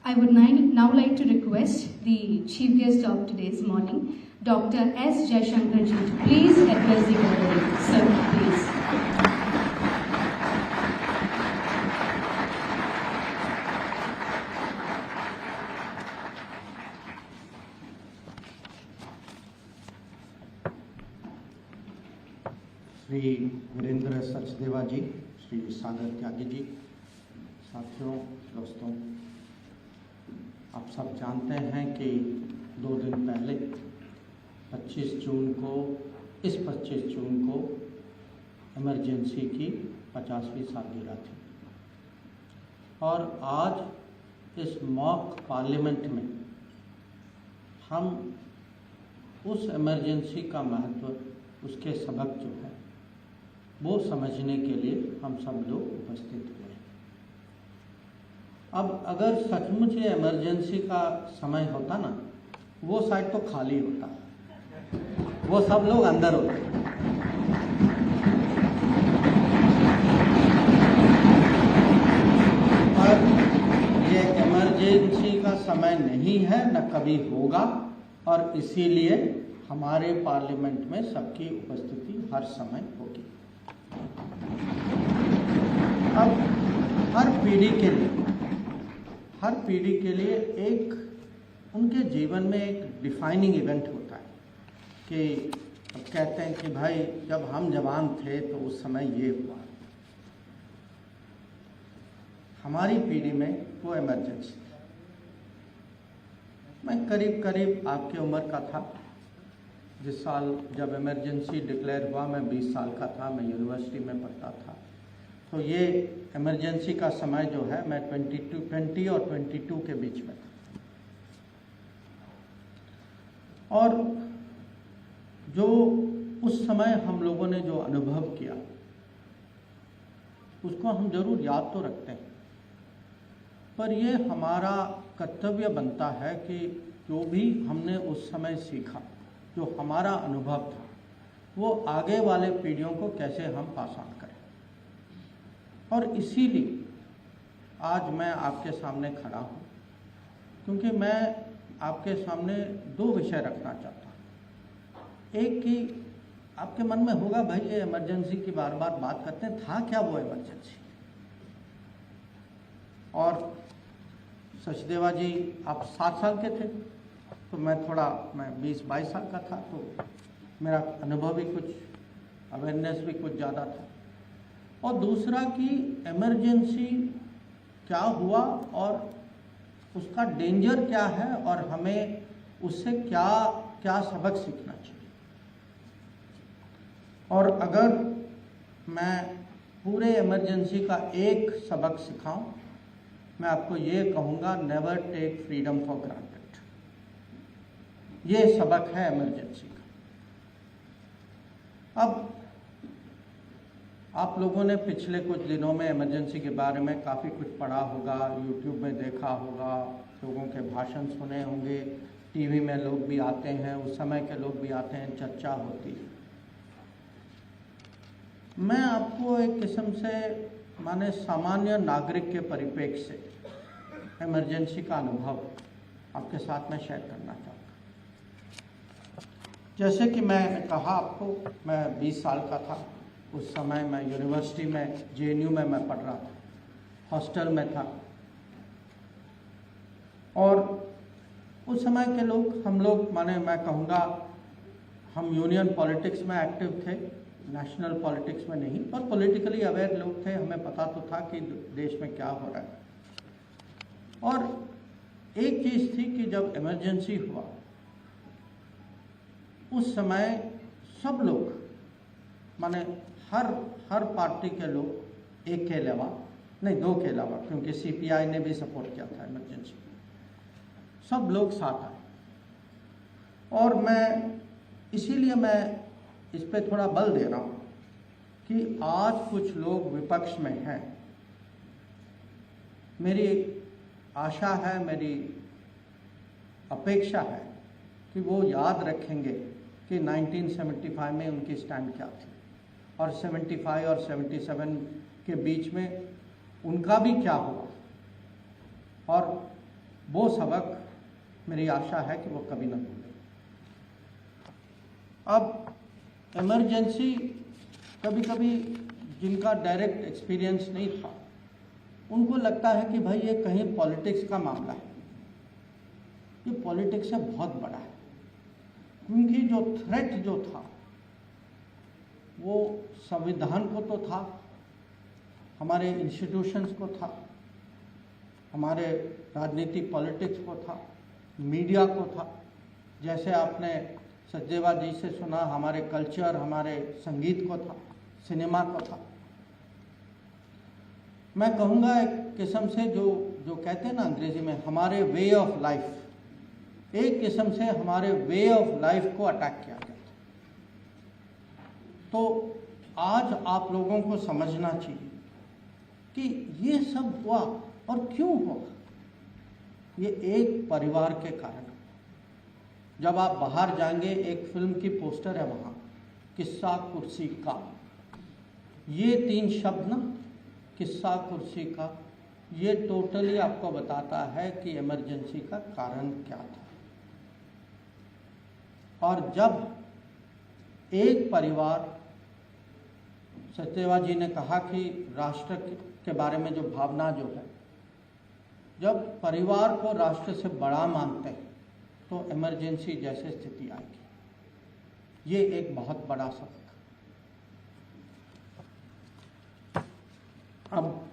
I would now like to request the chief guest of today's morning, Dr. S. Jaishankar ji, to please address the gathering. Sir, please. Shri Virendra Sachdeva जी, श्री सागर त्यागी जी, साथियों, दोस्तों, आप सब जानते हैं कि 2 दिन पहले 25 जून को इमरजेंसी की 50वीं सालगिरह थी और आज इस मॉक पार्लियामेंट में हम उस इमरजेंसी का महत्व, उसके सबक जो है वो समझने के लिए हम सब लोग उपस्थित हुए हैं। अब अगर सचमुच ये इमरजेंसी का समय होता ना, वो साइड तो खाली होता, वो सब लोग अंदर होते। पर ये इमरजेंसी का समय नहीं है, न कभी होगा, और इसीलिए हमारे पार्लियामेंट में सबकी उपस्थिति हर समय होगी। अब हर पीढ़ी के लिए एक उनके जीवन में एक डिफाइनिंग इवेंट होता है कि अब कहते हैं कि भाई जब हम जवान थे तो उस समय ये हुआ। हमारी पीढ़ी में वो इमरजेंसी थी। मैं करीब आपकी उम्र का था जिस साल जब इमरजेंसी डिक्लेयर हुआ। मैं 20 साल का था, मैं यूनिवर्सिटी में पढ़ता था। तो ये इमरजेंसी का समय जो है, मैं 20 और 22 के बीच में था। और जो उस समय हम लोगों ने जो अनुभव किया उसको हम जरूर याद तो रखते हैं, पर ये हमारा कर्तव्य बनता है कि जो भी हमने उस समय सीखा, जो हमारा अनुभव था, वो आगे वाले पीढ़ियों को कैसे हम पास ऑन करें। और इसीलिए आज मैं आपके सामने खड़ा हूँ, क्योंकि मैं आपके सामने 2 विषय रखना चाहता हूँ। एक कि आपके मन में होगा भाई ये इमरजेंसी की बार बार बात करते हैं, था क्या वो इमरजेंसी। और सचदेवा जी आप 7 साल के थे, तो मैं 20-22 साल का था, तो मेरा अनुभव भी कुछ, अवेयरनेस भी कुछ ज़्यादा था। और दूसरा कि इमरजेंसी क्या हुआ और उसका डेंजर क्या है और हमें उससे क्या क्या सबक सीखना चाहिए। और अगर मैं पूरे इमरजेंसी का एक सबक सिखाऊं, मैं आपको ये कहूँगा, never take freedom for granted. ये सबक है इमरजेंसी का। अब आप लोगों ने पिछले कुछ दिनों में इमरजेंसी के बारे में काफ़ी कुछ पढ़ा होगा, यूट्यूब में देखा होगा, लोगों के भाषण सुने होंगे, टीवी में लोग भी आते हैं, उस समय के लोग भी आते हैं, चर्चा होती है। मैं आपको एक किस्म से माने सामान्य नागरिक के परिप्रेक्ष्य से इमरजेंसी का अनुभव आपके साथ में शेयर करना चाहूँगा। जैसे कि मैं कहा आपको, मैं 20 साल का था। उस समय मैं यूनिवर्सिटी में, JNU में मैं पढ़ रहा था, हॉस्टल में था। और उस समय के लोग, हम लोग माने मैं कहूँगा, हम यूनियन पॉलिटिक्स में एक्टिव थे, नेशनल पॉलिटिक्स में नहीं, और पॉलिटिकली अवेयर लोग थे। हमें पता तो था कि देश में क्या हो रहा है। और एक चीज़ थी कि जब इमरजेंसी हुआ उस समय सब लोग, माने हर पार्टी के लोग, एक के अलावा नहीं, 2 के अलावा, क्योंकि CPI ने भी सपोर्ट किया था इमरजेंसी, सब लोग साथ आए। और इसीलिए मैं इस पे थोड़ा बल दे रहा हूँ कि आज कुछ लोग विपक्ष में हैं। मेरी आशा है, मेरी अपेक्षा है कि वो याद रखेंगे कि 1975 में उनकी स्टैंड क्या थी, और 75 और 77 के बीच में उनका भी क्या हुआ, और वो सबक मेरी आशा है कि वो कभी ना भूलें। अब इमरजेंसी कभी कभी जिनका डायरेक्ट एक्सपीरियंस नहीं था उनको लगता है कि भाई ये कहीं पॉलिटिक्स का मामला है। ये पॉलिटिक्स से बहुत बड़ा है, क्योंकि जो थ्रेट जो था वो संविधान को तो था, हमारे इंस्टीट्यूशंस को था, हमारे राजनीतिक पॉलिटिक्स को था, मीडिया को था, जैसे आपने सचदेवा जी से सुना, हमारे कल्चर, हमारे संगीत को था, सिनेमा को था। मैं कहूँगा एक किस्म से जो कहते हैं ना अंग्रेजी में, हमारे वे ऑफ लाइफ, एक किस्म से हमारे वे ऑफ लाइफ को अटैक किया गया था। तो आज आप लोगों को समझना चाहिए कि ये सब हुआ और क्यों हुआ। ये एक परिवार के कारण। जब आप बाहर जाएंगे, एक फिल्म की पोस्टर है वहाँ, किस्सा कुर्सी का, ये 3 शब्द ना, किस्सा कुर्सी का, ये टोटली आपको बताता है कि इमरजेंसी का कारण क्या था। और जब एक परिवार, सचदेवा जी ने कहा कि राष्ट्र के बारे में जो भावना जो है, जब परिवार को राष्ट्र से बड़ा मानते हैं तो इमरजेंसी जैसे स्थिति आएगी। ये एक बहुत बड़ा सबक। अब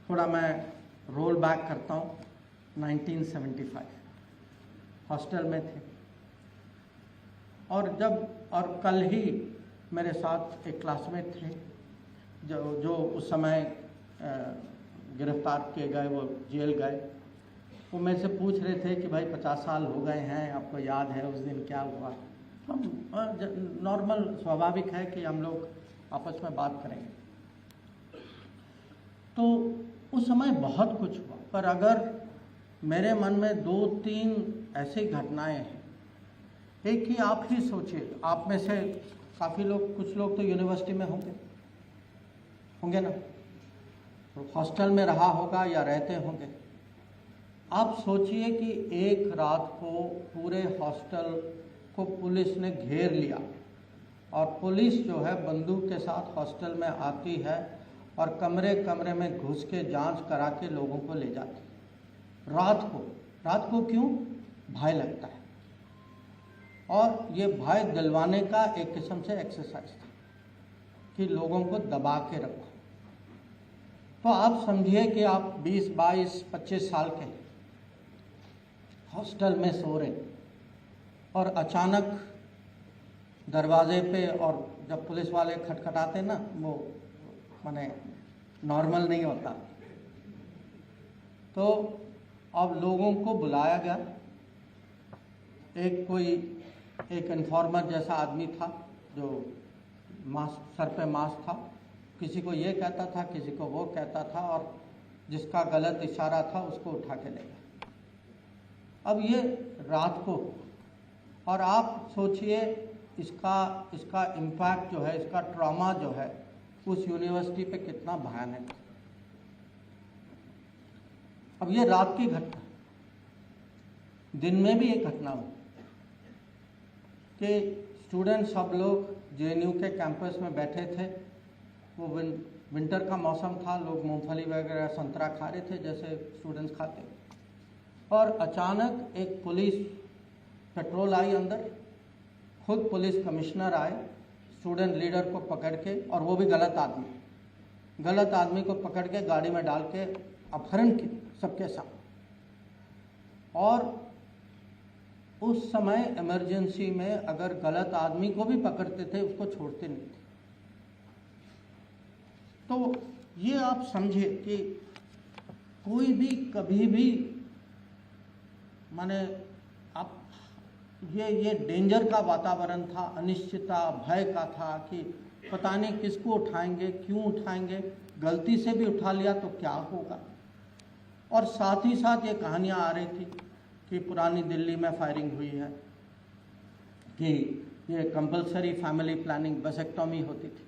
थोड़ा मैं रोल बैक करता हूँ। 1975 हॉस्टल में थे, और कल ही मेरे साथ एक क्लासमेट थे जो उस समय गिरफ्तार किए गए, वो जेल गए। वो मेरे से पूछ रहे थे कि भाई 50 साल हो गए हैं, आपको याद है उस दिन क्या हुआ। हम नॉर्मल, स्वाभाविक है कि हम लोग आपस में बात करेंगे। तो उस समय बहुत कुछ हुआ, पर अगर मेरे मन में 2-3 ऐसी घटनाएं हैं। एक ही आप ही सोचिए, आप में से काफ़ी लोग, कुछ लोग तो यूनिवर्सिटी में होंगे ना, तो हॉस्टल में रहा होगा या रहते होंगे। आप सोचिए कि एक रात को पूरे हॉस्टल को पुलिस ने घेर लिया, और पुलिस जो है बंदूक के साथ हॉस्टल में आती है और कमरे कमरे में घुस के जांच करा के लोगों को ले जाती है। रात को क्यों? भय लगता है, और ये भय दिलवाने का एक किस्म से एक्सरसाइज था कि लोगों को दबा के रखो। तो आप समझिए कि आप 20, 22, 25 साल के हॉस्टल में सो रहे, और अचानक दरवाजे पे, और जब पुलिस वाले खटखटाते ना, वो माने नॉर्मल नहीं होता। तो अब लोगों को बुलाया गया। एक इन्फॉर्मर जैसा आदमी था जो सर पे मास्क था, किसी को ये कहता था, किसी को वो कहता था, और जिसका गलत इशारा था उसको उठा के ले गया। अब ये रात को, और आप सोचिए इसका इम्पैक्ट जो है, इसका ट्रॉमा जो है उस यूनिवर्सिटी पे कितना भयानक है। अब ये रात की घटना, दिन में भी एक घटना हुई कि स्टूडेंट सब लोग जेएनयू के कैंपस में बैठे थे। वो विंटर का मौसम था, लोग मूंगफली वगैरह, संतरा खा रहे थे जैसे स्टूडेंट्स खाते। और अचानक एक पुलिस पेट्रोल आई अंदर, खुद पुलिस कमिश्नर आए स्टूडेंट लीडर को पकड़ के, और वो भी गलत आदमी को पकड़ के गाड़ी में डाल के अपहरण की सबके साथ। और उस समय इमरजेंसी में अगर गलत आदमी को भी पकड़ते थे, उसको छोड़ते नहीं थे। तो ये आप समझे कि कोई भी कभी भी माने आप ये डेंजर का वातावरण था, अनिश्चितता, भय का था कि पता नहीं किसको उठाएंगे, क्यों उठाएंगे, गलती से भी उठा लिया तो क्या होगा। और साथ ही साथ ये कहानियाँ आ रही थी कि पुरानी दिल्ली में फायरिंग हुई है, कि ये कंपलसरी फैमिली प्लानिंग वेसेक्टोमी होती थी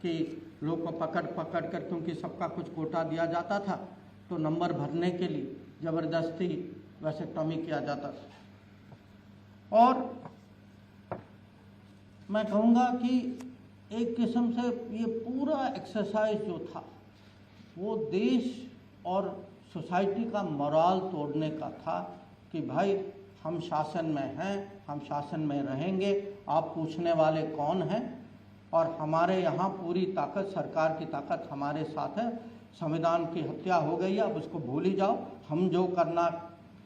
कि लोग को पकड़ कर, क्योंकि सबका कुछ कोटा दिया जाता था, तो नंबर भरने के लिए ज़बरदस्ती वैसेक्टॉमी किया जाता था। और मैं कहूँगा कि एक किस्म से ये पूरा एक्सरसाइज जो था वो देश और सोसाइटी का मोराल तोड़ने का था कि भाई हम शासन में हैं, हम शासन में रहेंगे, आप पूछने वाले कौन हैं, और हमारे यहाँ पूरी ताकत, सरकार की ताकत हमारे साथ है। संविधान की हत्या हो गई है, अब उसको भूल ही जाओ, हम जो करना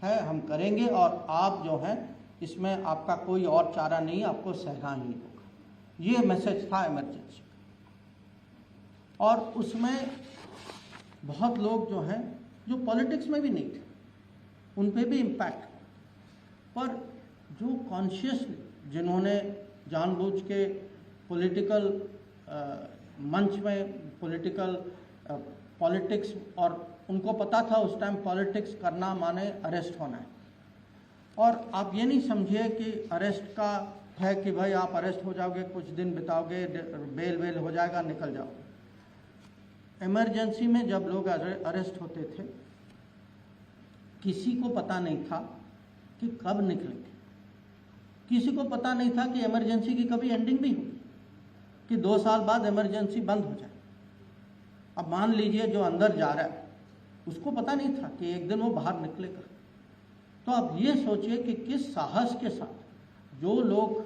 है हम करेंगे, और आप जो हैं इसमें आपका कोई और चारा नहीं, आपको सहना ही होगा। ये मैसेज था इमरजेंसी का। और उसमें बहुत लोग जो हैं जो पॉलिटिक्स में भी नहीं थे, उन पे भी इम्पैक्ट, पर जो कॉन्शियसली जिन्होंने जानबूझ के पॉलिटिकल मंच में पॉलिटिक्स, और उनको पता था उस टाइम पॉलिटिक्स करना माने अरेस्ट होना है। और आप ये नहीं समझिए कि अरेस्ट का है कि भाई आप अरेस्ट हो जाओगे, कुछ दिन बिताओगे, बेल वेल हो जाएगा, निकल जाओगे। इमरजेंसी में जब लोग अरेस्ट होते थे, किसी को पता नहीं था कि कब निकलेंगे, किसी को पता नहीं था कि इमरजेंसी की कभी एंडिंग भी होगी, कि 2 साल बाद इमरजेंसी बंद हो जाए। अब मान लीजिए जो अंदर जा रहा है उसको पता नहीं था कि एक दिन वो बाहर निकलेगा। तो आप ये सोचिए कि किस साहस के साथ जो लोग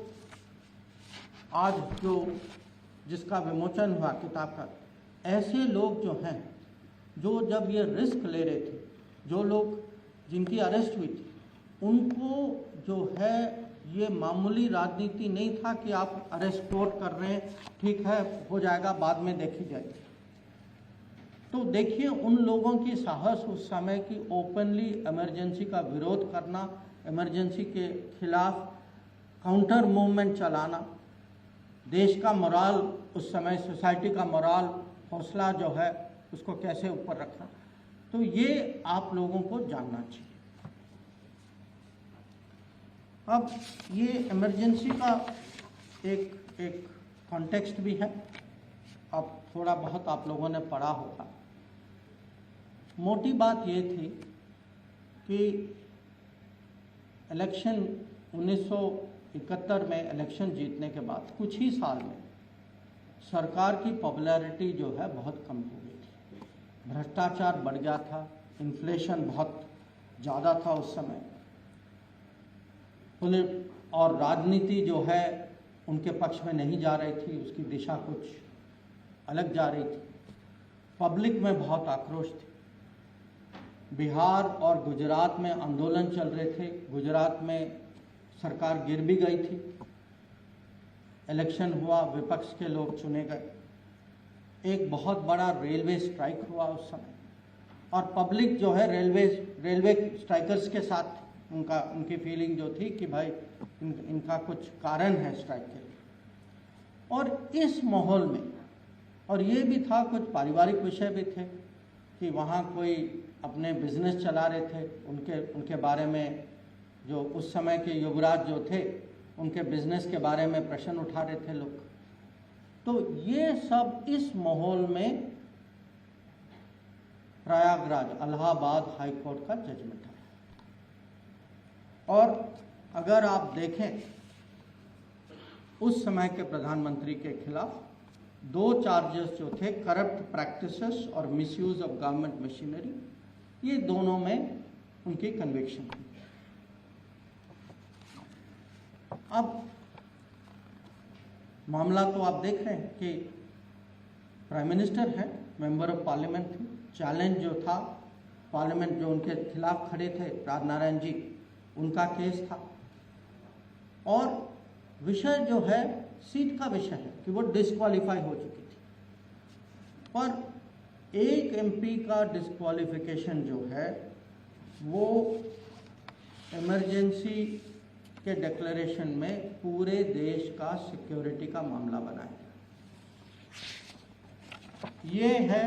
आज जिसका विमोचन हुआ किताब का, ऐसे लोग जो हैं, जो जब ये रिस्क ले रहे थे, जो लोग जिनकी अरेस्ट हुई थी, उनको जो है ये मामूली राजनीति नहीं था कि आप अरेस्ट कर रहे हैं, ठीक है हो जाएगा, बाद में देखी जाएगी। तो देखिए उन लोगों की साहस उस समय की ओपनली इमरजेंसी का विरोध करना, इमरजेंसी के खिलाफ काउंटर मूवमेंट चलाना, देश का मोराल उस समय, सोसाइटी का मोराल, हौसला जो है उसको कैसे ऊपर रखना, तो ये आप लोगों को जानना चाहिए। अब ये इमरजेंसी का एक कॉन्टेक्स्ट भी है, अब थोड़ा बहुत आप लोगों ने पढ़ा होगा। मोटी बात ये थी कि इलेक्शन 1971 में इलेक्शन जीतने के बाद कुछ ही साल में सरकार की पॉपुलैरिटी जो है बहुत कम हो गई थी। भ्रष्टाचार बढ़ गया था, इन्फ्लेशन बहुत ज़्यादा था उस समय, और राजनीति जो है उनके पक्ष में नहीं जा रही थी, उसकी दिशा कुछ अलग जा रही थी। पब्लिक में बहुत आक्रोश थी। बिहार और गुजरात में आंदोलन चल रहे थे, गुजरात में सरकार गिर भी गई थी। इलेक्शन हुआ, विपक्ष के लोग चुने गए, एक बहुत बड़ा रेलवे स्ट्राइक हुआ उस समय, और पब्लिक जो है रेलवे स्ट्राइकर्स के साथ उनकी फीलिंग जो थी कि भाई इनका कुछ कारण है स्ट्राइक के लिए। और इस माहौल में, और ये भी था कुछ पारिवारिक विषय भी थे कि वहाँ कोई अपने बिजनेस चला रहे थे, उनके बारे में जो उस समय के युवराज जो थे उनके बिजनेस के बारे में प्रश्न उठा रहे थे लोग। तो ये सब इस माहौल में प्रयागराज इलाहाबाद हाई कोर्ट का जजमेंट आया। और अगर आप देखें उस समय के प्रधानमंत्री के खिलाफ 2 चार्जेस जो थे, करप्ट प्रैक्टिसेस और मिसयूज ऑफ गवर्नमेंट मशीनरी, ये दोनों में उनकी कन्विक्शन थी। अब मामला तो आप देख रहे हैं कि प्राइम मिनिस्टर है, मेंबर ऑफ पार्लियामेंट थे, चैलेंज जो था पार्लियामेंट जो उनके खिलाफ खड़े थे राजनारायण जी, उनका केस था। और विषय जो है सीट का विषय है कि वो डिस्क्वालीफाई हो चुकी थी, पर एक एमपी का डिस्क्वालिफिकेशन जो है वो इमरजेंसी के डिक्लेरेशन में पूरे देश का सिक्योरिटी का मामला बनाया। ये है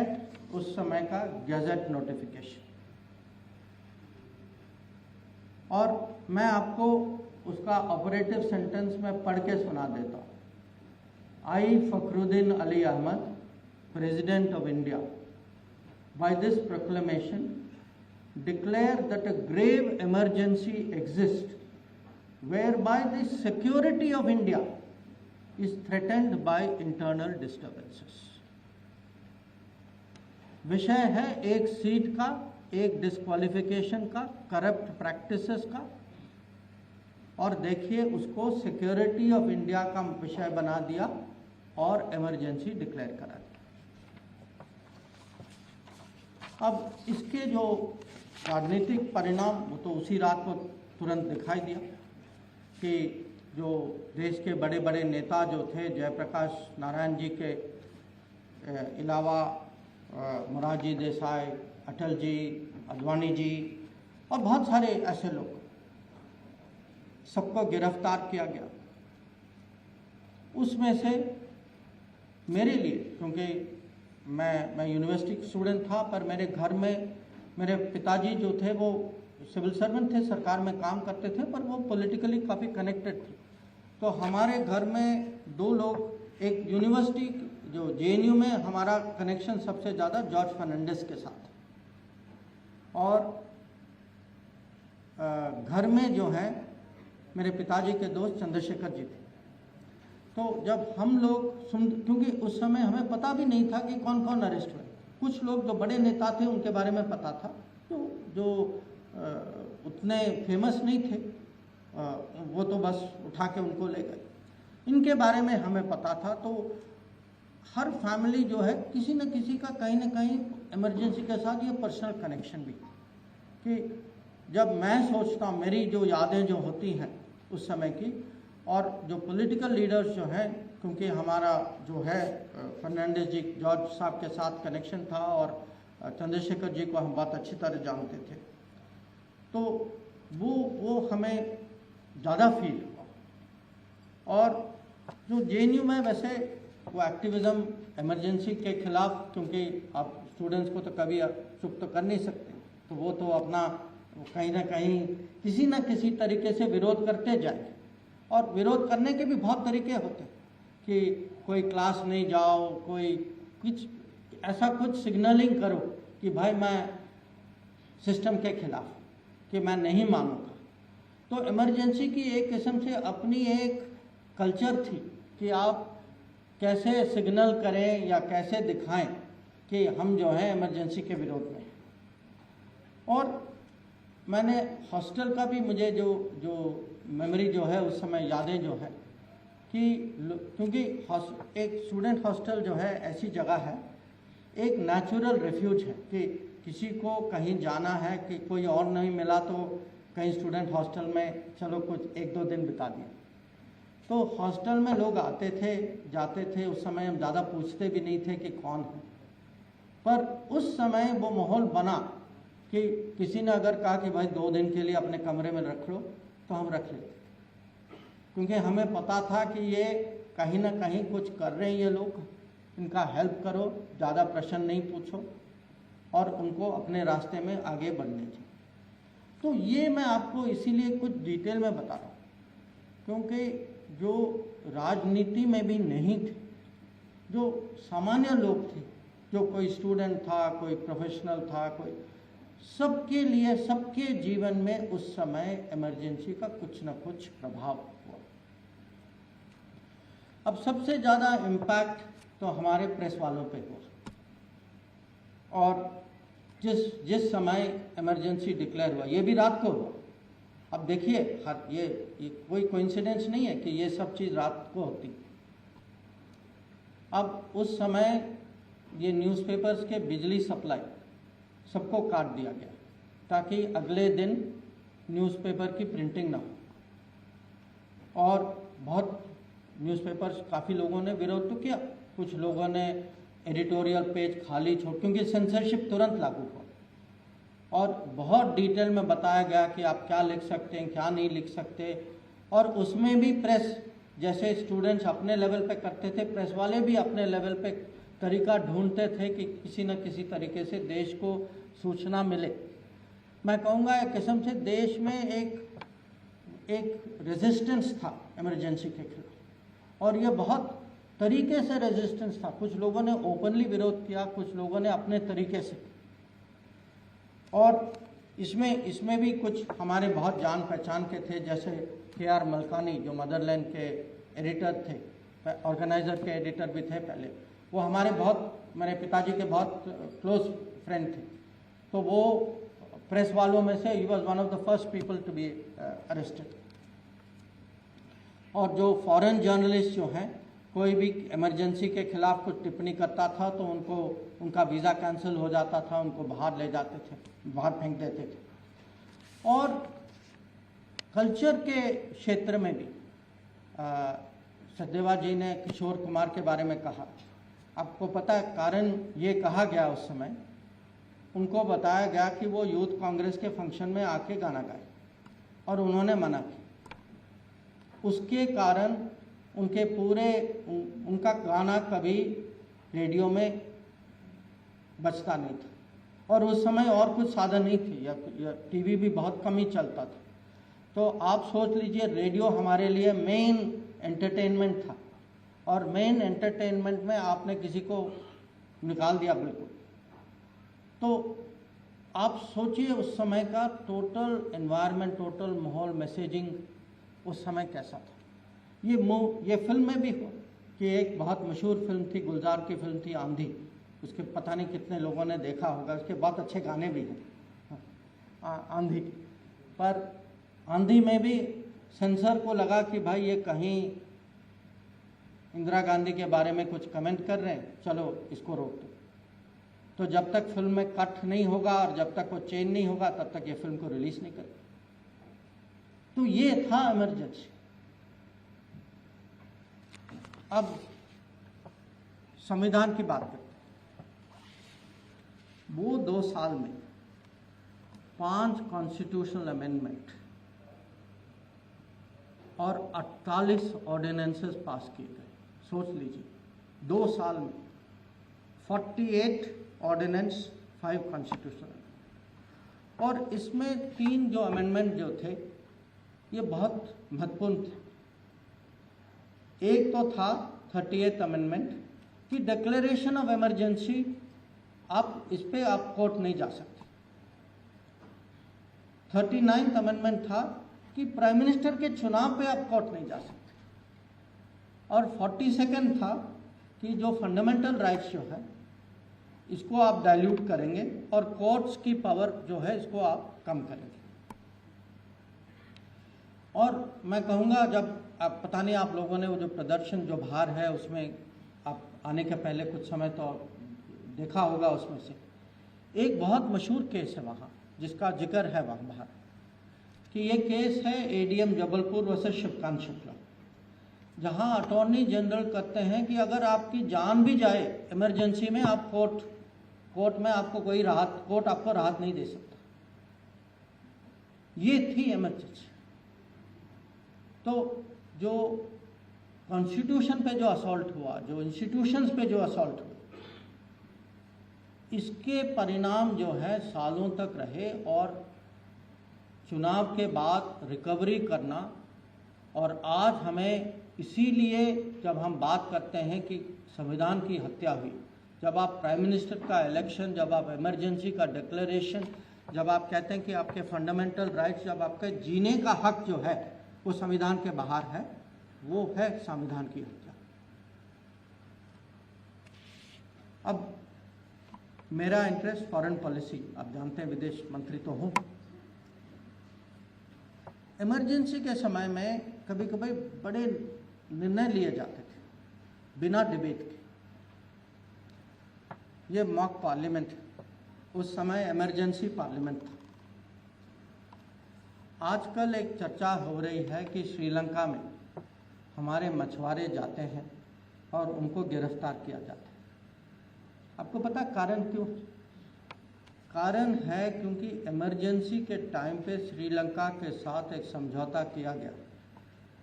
उस समय का गैजेट नोटिफिकेशन, और मैं आपको उसका ऑपरेटिव सेंटेंस में पढ़ के सुना देता हूँ। I Fakhruddin Ali Ahmed, president of India, by this proclamation declare that a grave emergency exists whereby the security of India is threatened by internal disturbances. विषय है एक सीट का, एक डिस्क्वालिफिकेशन का, करप्ट प्रैक्टिसेस का, और देखिए उसको सिक्योरिटी ऑफ इंडिया का विषय बना दिया और इमरजेंसी डिक्लेयर करा दिया। अब इसके जो राजनीतिक परिणाम वो तो उसी रात को तुरंत दिखाई दिया कि जो देश के बड़े बड़े नेता जो थे, जयप्रकाश नारायण जी के अलावा मोरारजी देसाई, अटल जी, आडवाणी जी और बहुत सारे ऐसे लोग, सबको गिरफ्तार किया गया। उसमें से मेरे लिए, क्योंकि मैं यूनिवर्सिटी स्टूडेंट था, पर मेरे घर में मेरे पिताजी जो थे वो सिविल सर्वेंट थे, सरकार में काम करते थे, पर वो पॉलिटिकली काफ़ी कनेक्टेड थे। तो हमारे घर में दो लोग, एक यूनिवर्सिटी जो जेएनयू में हमारा कनेक्शन सबसे ज़्यादा जॉर्ज फर्नांडिस के साथ, और घर में जो है मेरे पिताजी के दोस्त चंद्रशेखर जी थे। तो जब हम लोग क्योंकि उस समय हमें पता भी नहीं था कि कौन कौन अरेस्ट हुए, कुछ लोग जो बड़े नेता थे उनके बारे में पता था, जो उतने फेमस नहीं थे, वो तो बस उठा के उनको ले गए। इनके बारे में हमें पता था। तो हर फैमिली जो है किसी न किसी का कहीं ना कहीं इमरजेंसी के साथ ये पर्सनल कनेक्शन भी, कि जब मैं सोचता हूँ, मेरी जो यादें जो होती हैं उस समय की, और जो पॉलिटिकल लीडर्स जो हैं, क्योंकि हमारा जो है फर्नांडिस जी, जॉर्ज साहब के साथ कनेक्शन था और चंद्रशेखर जी को हम बहुत अच्छी तरह जानते थे, तो वो हमें ज़्यादा फील हुआ। और जो जेएनयू में वैसे वो एक्टिविज़म इमरजेंसी के खिलाफ, क्योंकि आप स्टूडेंट्स को तो कभी चुप तो कर नहीं सकते, तो वो तो अपना कहीं ना कहीं किसी न किसी तरीके से विरोध करते जाए। और विरोध करने के भी बहुत तरीके होते हैं कि कोई क्लास नहीं जाओ, कोई कुछ ऐसा कुछ सिग्नलिंग करो कि भाई मैं सिस्टम के खिलाफ, कि मैं नहीं मानूंगा। तो इमरजेंसी की एक किस्म से अपनी एक कल्चर थी कि आप कैसे सिग्नल करें या कैसे दिखाएं कि हम जो है इमरजेंसी के विरोध में। और मैंने हॉस्टल का भी, मुझे जो मेमोरी जो है उस समय यादें जो है कि क्योंकि एक स्टूडेंट हॉस्टल जो है ऐसी जगह है, एक नेचुरल रेफ्यूज है कि किसी को कहीं जाना है, कि कोई और नहीं मिला तो कहीं स्टूडेंट हॉस्टल में चलो कुछ 1-2 दिन बिता दिए। तो हॉस्टल में लोग आते थे, जाते थे। उस समय हम ज़्यादा पूछते भी नहीं थे कि कौन है, पर उस समय वो माहौल बना कि किसी ने अगर कहा कि भाई 2 दिन के लिए अपने कमरे में रख लो, तो हम रख लेते, क्योंकि हमें पता था कि ये कहीं ना कहीं कुछ कर रहे हैं ये लोग, इनका हेल्प करो, ज़्यादा प्रश्न नहीं पूछो और उनको अपने रास्ते में आगे बढ़ने दीजिए। तो ये मैं आपको इसीलिए कुछ डिटेल में बता रहा हूँ, क्योंकि जो राजनीति में भी नहीं थे, जो सामान्य लोग थे, जो कोई स्टूडेंट था, कोई प्रोफेशनल था, कोई, सबके लिए, सबके जीवन में उस समय इमरजेंसी का कुछ न कुछ प्रभाव हुआ। अब सबसे ज़्यादा इम्पैक्ट तो हमारे प्रेस वालों पे हुआ, और जिस समय इमरजेंसी डिक्लेयर हुआ, ये भी रात को हुआ। अब देखिए, ये कोई कोइंसिडेंस नहीं है कि ये सब चीज़ रात को होती। अब उस समय ये न्यूज़पेपर्स के बिजली सप्लाई सबको काट दिया गया ताकि अगले दिन न्यूज़पेपर की प्रिंटिंग ना हो। और बहुत न्यूज़पेपर्स, काफ़ी लोगों ने विरोध तो किया, कुछ लोगों ने एडिटोरियल पेज खाली छोड़, क्योंकि सेंसरशिप तुरंत लागू हुआ और बहुत डिटेल में बताया गया कि आप क्या लिख सकते हैं, क्या नहीं लिख सकते। और उसमें भी प्रेस, जैसे स्टूडेंट्स अपने लेवल पे करते थे, प्रेस वाले भी अपने लेवल पे तरीका ढूंढते थे कि किसी न किसी तरीके से देश को सूचना मिले। मैं कहूँगा एक किस्म से देश में एक रेजिस्टेंस था इमरजेंसी के खिलाफ, और ये बहुत तरीके से रेजिस्टेंस था। कुछ लोगों ने ओपनली विरोध किया, कुछ लोगों ने अपने तरीके से। और इसमें भी कुछ हमारे बहुत जान पहचान के थे, जैसे KR मलकानी जो मदरलैंड के एडिटर थे, ऑर्गेनाइज़र के एडिटर भी थे पहले, वो हमारे मेरे पिताजी के बहुत क्लोज फ्रेंड थे। तो वो प्रेस वालों में से ही was one of the first people to be arrested. और जो फॉरेन जर्नलिस्ट जो हैं, कोई भी इमरजेंसी के खिलाफ कुछ टिप्पणी करता था तो उनका वीज़ा कैंसिल हो जाता था, उनको बाहर ले जाते थे, बाहर फेंक देते थे। और कल्चर के क्षेत्र में भी सचदेवा जी ने किशोर कुमार के बारे में कहा। आपको पता है कारण ये कहा गया, उस समय उनको बताया गया कि वो यूथ कांग्रेस के फंक्शन में आके गाना गाए और उन्होंने मना किया। उसके कारण उनका गाना कभी रेडियो में बजता नहीं था, और उस समय और कुछ साधन नहीं थे, या टीवी भी बहुत कम ही चलता था। तो आप सोच लीजिए, रेडियो हमारे लिए मेन एंटरटेनमेंट था, और मेन एंटरटेनमेंट में आपने किसी को निकाल दिया बिल्कुल। तो आप सोचिए उस समय का टोटल एनवायरनमेंट, टोटल माहौल, मैसेजिंग उस समय कैसा था। ये फिल्म में भी हो कि एक बहुत मशहूर फिल्म थी, गुलजार की फिल्म थी आंधी, उसके पता नहीं कितने लोगों ने देखा होगा, उसके बहुत अच्छे गाने भी हैं आंधी। पर आंधी में भी सेंसर को लगा कि भाई ये कहीं इंदिरा गांधी के बारे में कुछ कमेंट कर रहे हैं, चलो इसको रोक दो। तो जब तक फिल्म में कट नहीं होगा और जब तक वो चेंज नहीं होगा, तब तक ये फिल्म को रिलीज नहीं करें। तो ये था इमरजेंसी। अब संविधान की बात करते हैं। वो 2 साल में 5 कॉन्स्टिट्यूशनल अमेंडमेंट और 48 ऑर्डिनेंसेस पास किए गए। सोच लीजिए, 2 साल में 48 ऑर्डिनेंस, 5 कॉन्स्टिट्यूशनल। और इसमें 3 जो अमेंडमेंट जो थे, ये बहुत महत्वपूर्ण थे। एक तो था 38th अमेंडमेंट कि डिक्लेरेशन ऑफ इमरजेंसी, आप इस पे आप कोर्ट नहीं जा सकते। 39th अमेंडमेंट था कि प्राइम मिनिस्टर के चुनाव पे आप कोर्ट नहीं जा सकते। और 42nd था कि जो फंडामेंटल राइट्स जो है, इसको आप डाइल्यूट करेंगे और कोर्ट्स की पावर जो है इसको आप कम करेंगे। और मैं कहूँगा, जब आप पता नहीं आप लोगों ने वो जो प्रदर्शन जो बाहर है, उसमें आप आने के पहले कुछ समय तो देखा होगा, उसमें से एक बहुत मशहूर केस है वहाँ, जिसका जिक्र है वहाँ बाहर, कि ये केस है ADM जबलपुर वर्सेस शिवकांत शुक्ला, जहाँ अटॉर्नी जनरल कहते हैं कि अगर आपकी जान भी जाए इमरजेंसी में, आप कोर्ट में आपको कोई राहत, कोर्ट आपको राहत नहीं दे सकता। ये थी इमरजेंसी। तो जो कॉन्स्टिट्यूशन पे जो असॉल्ट हुआ, जो इंस्टीट्यूशंस पे जो असॉल्ट हुआ, इसके परिणाम जो है सालों तक रहे। और चुनाव के बाद रिकवरी करना, और आज हमें इसीलिए जब हम बात करते हैं कि संविधान की हत्या हुई, जब आप प्राइम मिनिस्टर का इलेक्शन, जब आप इमरजेंसी का डिक्लेरेशन, जब आप कहते हैं कि आपके फंडामेंटल राइट्स, जब आपके जीने का हक जो है वो संविधान के बाहर है, वो है संविधान की हत्या। अब मेरा इंटरेस्ट फॉरेन पॉलिसी, आप जानते हैं विदेश मंत्री तो हूँ। इमरजेंसी के समय में कभी कभी बड़े निर्णय लिए जाते थे बिना डिबेट के। ये मॉक पार्लियामेंट, उस समय इमरजेंसी पार्लियामेंट था। आजकल एक चर्चा हो रही है कि श्रीलंका में हमारे मछुआरे जाते हैं और उनको गिरफ्तार किया जाता है। आपको पता कारण क्यों? कारण है क्योंकि इमरजेंसी के टाइम पे श्रीलंका के साथ एक समझौता किया गया,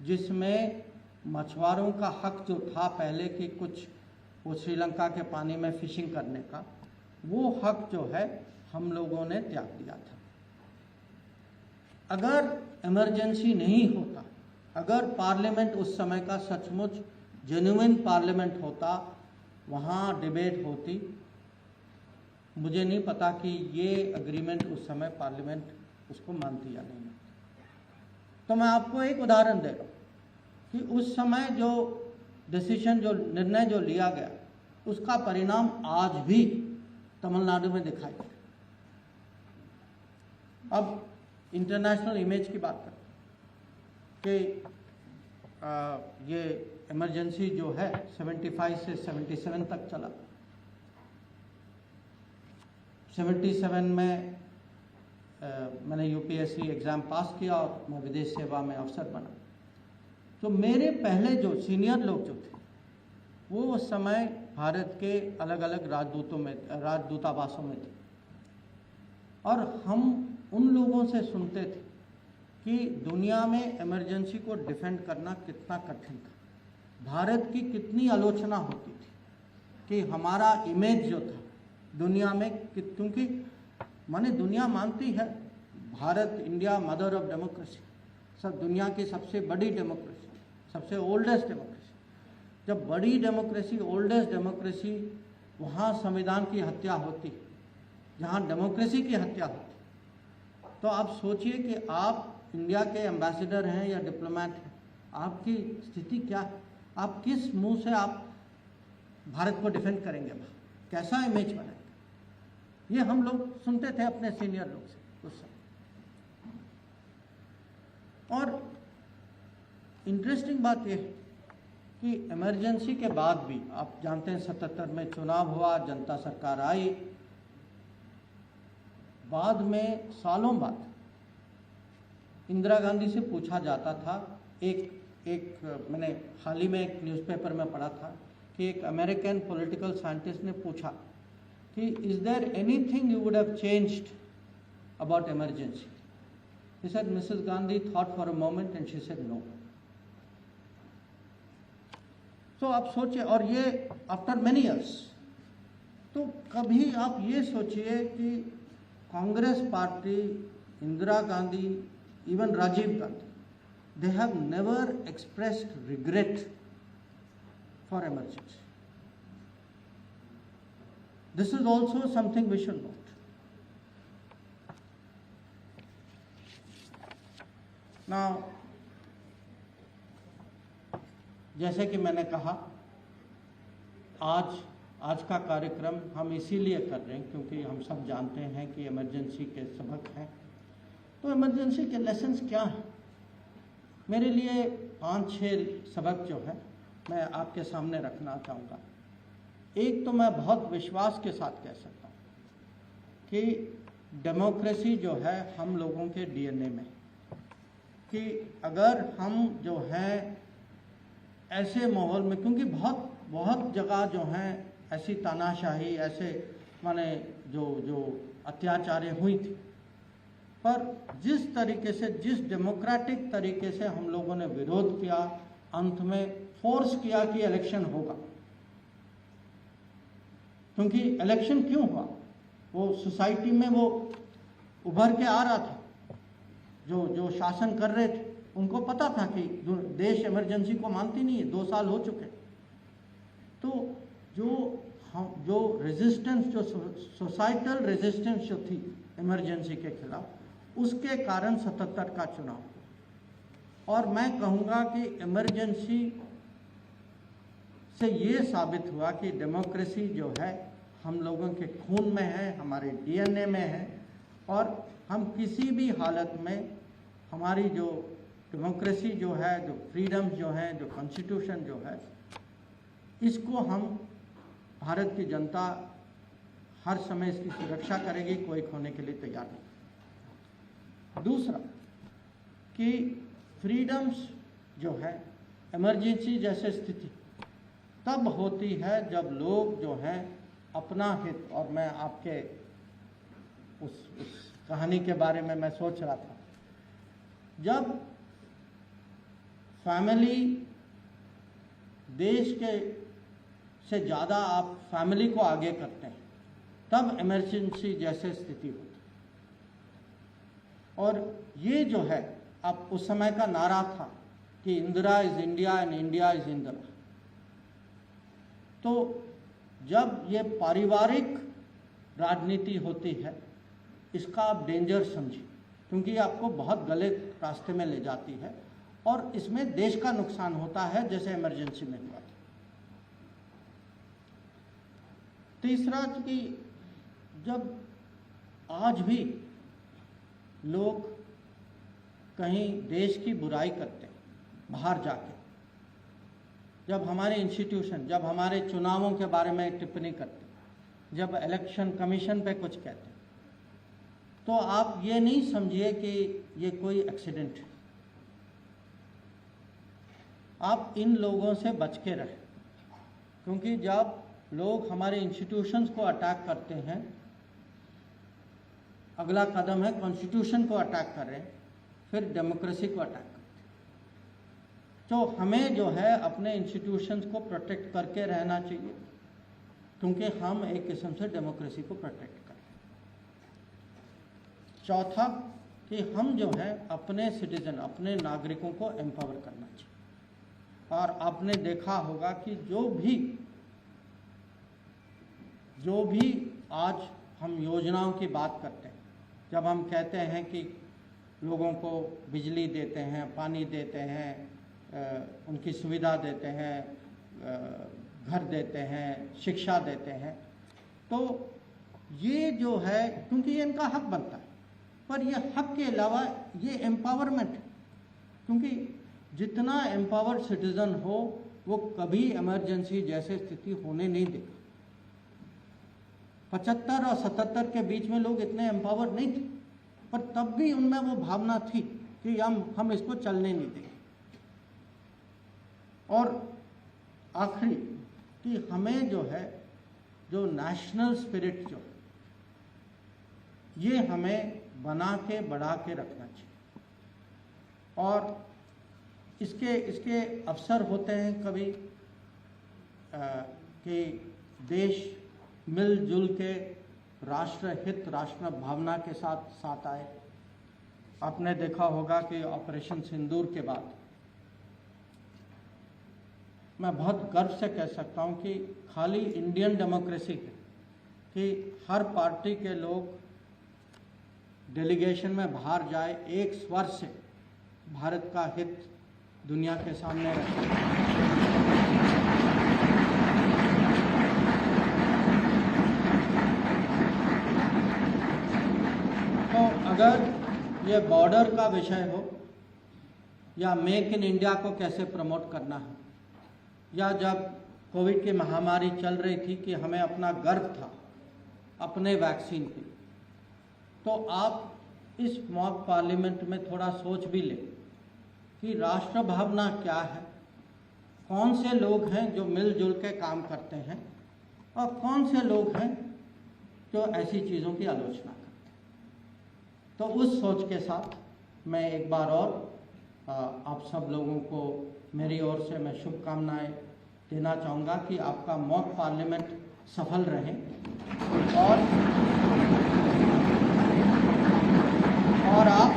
जिसमें मछुआरों का हक जो था पहले कि कुछ वो श्रीलंका के पानी में फिशिंग करने का, वो हक जो है हम लोगों ने त्याग दिया था। अगर इमरजेंसी नहीं होता, अगर पार्लियामेंट उस समय का सचमुच जेन्युइन पार्लियामेंट होता, वहाँ डिबेट होती, मुझे नहीं पता कि ये एग्रीमेंट उस समय पार्लियामेंट उसको मानती या नहीं। तो मैं आपको एक उदाहरण दे रहा हूँ कि उस समय जो डिसीजन, जो निर्णय जो लिया गया, उसका परिणाम आज भी तमिलनाडु में दिखाई दे। अब इंटरनेशनल इमेज की बात करें कि ये इमरजेंसी जो है 75 से 77 तक चला। 77 में मैंने यूपीएससी एग्ज़ाम पास किया और मैं विदेश सेवा में अफसर बना। तो मेरे पहले जो सीनियर लोग जो थे वो उस समय भारत के अलग अलग राजदूतावासों में थे, और हम उन लोगों से सुनते थे कि दुनिया में इमरजेंसी को डिफेंड करना कितना कठिन था। भारत की कितनी आलोचना होती थी कि हमारा इमेज जो था दुनिया में, क्योंकि माने दुनिया मानती है Bharat, India mother of democracy, सब दुनिया की सबसे बड़ी डेमोक्रेसी, सबसे ओल्डेस्ट डेमोक्रेसी। जब बड़ी डेमोक्रेसी, ओल्डेस्ट डेमोक्रेसी, वहाँ संविधान की हत्या होती, जहाँ डेमोक्रेसी की हत्या होती, तो आप सोचिए कि आप इंडिया के एम्बेसडर हैं या डिप्लोमेट हैं, आपकी स्थिति क्या है? आप किस मुंह से आप भारत को डिफेंड करेंगे? कैसा इमेज बनाएंगे? ये हम लोग सुनते थे अपने सीनियर लोग से उस समय। और इंटरेस्टिंग बात यह है कि इमरजेंसी के बाद भी आप जानते हैं 77 में चुनाव हुआ, जनता सरकार आई, बाद में सालों बाद इंदिरा गांधी से पूछा जाता था, मैंने हाल ही में एक न्यूज़पेपर में पढ़ा था कि एक अमेरिकन पॉलिटिकल साइंटिस्ट ने पूछा कि is there anything you would have changed about emergency? He said Mrs Gandhi thought for a moment and she said no. तो आप सोचिए, और ये आफ्टर मेनी ईयर्स। तो कभी आप ये सोचिए कि Congress party, Indira Gandhi, even Rajiv Gandhi, they have never expressed regret for emergency. This is also something we should note. Now, जैसे कि मैंने कहा, आज का कार्यक्रम हम इसीलिए कर रहे हैं क्योंकि हम सब जानते हैं कि इमरजेंसी के सबक हैं। तो इमरजेंसी के लेसन्स क्या हैं? मेरे लिए 5-6 सबक जो है मैं आपके सामने रखना चाहूँगा। एक तो मैं बहुत विश्वास के साथ कह सकता हूँ कि डेमोक्रेसी जो है हम लोगों के डीएनए में, कि अगर हम जो है ऐसे माहौल में, क्योंकि बहुत जगह जो हैं ऐसी तानाशाही, ऐसे माने जो अत्याचारें हुई थी, पर जिस तरीके से, जिस डेमोक्रेटिक तरीके से हम लोगों ने विरोध किया, अंत में फोर्स किया कि इलेक्शन होगा। क्योंकि इलेक्शन क्यों हुआ? वो सोसाइटी में वो उभर के आ रहा था, जो शासन कर रहे थे उनको पता था कि देश इमरजेंसी को मानती नहीं है, 2 साल हो चुके। तो जो रेजिस्टेंस, जो सोसाइटल रेजिस्टेंस जो थी इमरजेंसी के खिलाफ, उसके कारण 77 का चुनाव हुआ। और मैं कहूँगा कि इमरजेंसी से ये साबित हुआ कि डेमोक्रेसी जो है हम लोगों के खून में है, हमारे डीएनए में है, और हम किसी भी हालत में हमारी जो डेमोक्रेसी जो है, जो फ्रीडम्स जो हैं, जो कॉन्स्टिट्यूशन जो है, इसको हम, भारत की जनता हर समय इसकी सुरक्षा करेगी, कोई खोने के लिए तैयार नहीं। दूसरा कि फ्रीडम्स जो है, इमरजेंसी जैसे स्थिति तब होती है जब लोग जो हैं अपना हित, और मैं आपके उस कहानी के बारे में मैं सोच रहा था, जब फैमिली देश के से ज़्यादा आप फैमिली को आगे करते हैं, तब इमरजेंसी जैसे स्थिति होती। और ये जो है, अब उस समय का नारा था कि Indira is India and India is Indira. तो जब ये पारिवारिक राजनीति होती है, इसका आप डेंजर समझिए, क्योंकि आपको बहुत गलत रास्ते में ले जाती है और इसमें देश का नुकसान होता है, जैसे इमरजेंसी में हुआ था। तीसरा कि जब आज भी लोग कहीं देश की बुराई करते हैं बाहर जाके, जब हमारे इंस्टीट्यूशन, जब हमारे चुनावों के बारे में टिप्पणी करते हैं, जब इलेक्शन कमीशन पे कुछ कहते हैं, तो आप ये नहीं समझिए कि ये कोई एक्सीडेंट है। आप इन लोगों से बच के रहें, क्योंकि जब लोग हमारे इंस्टीट्यूशंस को अटैक करते हैं, अगला कदम है कॉन्स्टिट्यूशन को अटैक कर रहे हैं, फिर डेमोक्रेसी को अटैक करते हैं। तो हमें जो है अपने इंस्टीट्यूशंस को प्रोटेक्ट करके रहना चाहिए, क्योंकि हम एक किस्म से डेमोक्रेसी को प्रोटेक्ट करें। चौथा कि हम जो है अपने सिटीजन, अपने नागरिकों को एम्पावर करना चाहिए। और आपने देखा होगा कि जो भी आज हम योजनाओं की बात करते हैं, जब हम कहते हैं कि लोगों को बिजली देते हैं, पानी देते हैं, उनकी सुविधा देते हैं, घर देते हैं, शिक्षा देते हैं, तो ये जो है, क्योंकि ये इनका हक बनता है, पर ये हक के अलावा ये एम्पावरमेंट है, क्योंकि जितना एम्पावर्ड सिटीजन हो वो कभी इमरजेंसी जैसे स्थिति होने नहीं देगा। 75 और 77 के बीच में लोग इतने एम्पावर्ड नहीं थे, पर तब भी उनमें वो भावना थी कि हम इसको चलने नहीं देंगे। और आखिरी कि हमें जो है, जो नेशनल स्पिरिट जो ये हमें बना के बढ़ा के रखना चाहिए। और इसके अवसर होते हैं कभी कि देश मिलजुल के राष्ट्र हित, राष्ट्र भावना के साथ आए। आपने देखा होगा कि ऑपरेशन सिंदूर के बाद मैं बहुत गर्व से कह सकता हूं कि खाली इंडियन डेमोक्रेसी है कि हर पार्टी के लोग डेलीगेशन में बाहर जाए, एक स्वर से भारत का हित दुनिया के सामने रखें। तो अगर ये बॉर्डर का विषय हो, या मेक इन इंडिया को कैसे प्रमोट करना है, या जब कोविड की महामारी चल रही थी कि हमें अपना गर्व था अपने वैक्सीन पे, तो आप इस मॉक पार्लियामेंट में थोड़ा सोच भी लें कि राष्ट्र भावना क्या है, कौन से लोग हैं जो मिलजुल के काम करते हैं और कौन से लोग हैं जो ऐसी चीज़ों की आलोचना करते हैं। तो उस सोच के साथ मैं एक बार और आप सब लोगों को मेरी ओर से मैं शुभकामनाएं देना चाहूँगा कि आपका मॉक पार्लियामेंट सफल रहे और आप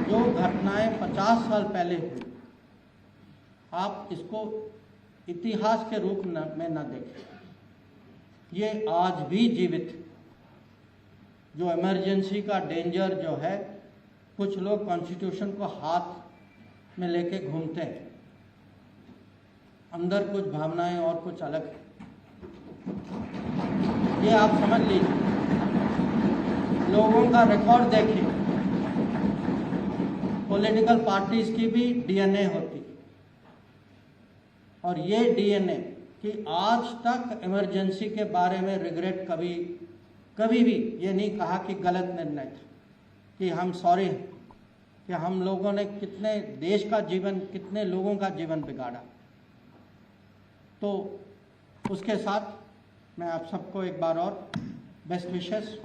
जो घटनाएं 50 साल पहले हुई, आप इसको इतिहास के रूप में न देखें, ये आज भी जीवित है। जो इमरजेंसी का डेंजर जो है, कुछ लोग कॉन्स्टिट्यूशन को हाथ में लेके घूमते हैं, अंदर कुछ भावनाएं और कुछ अलग है, ये आप समझ लीजिए। लोगों का रिकॉर्ड देखिए, पॉलिटिकल पार्टीज की भी डीएनए होती है, और ये डीएनए कि आज तक इमरजेंसी के बारे में रिग्रेट कभी भी ये नहीं कहा कि गलत निर्णय था, कि हम सॉरी हैं कि हम लोगों ने कितने देश का जीवन, कितने लोगों का जीवन बिगाड़ा। तो उसके साथ मैं आप सबको एक बार और बेस्ट विशेस।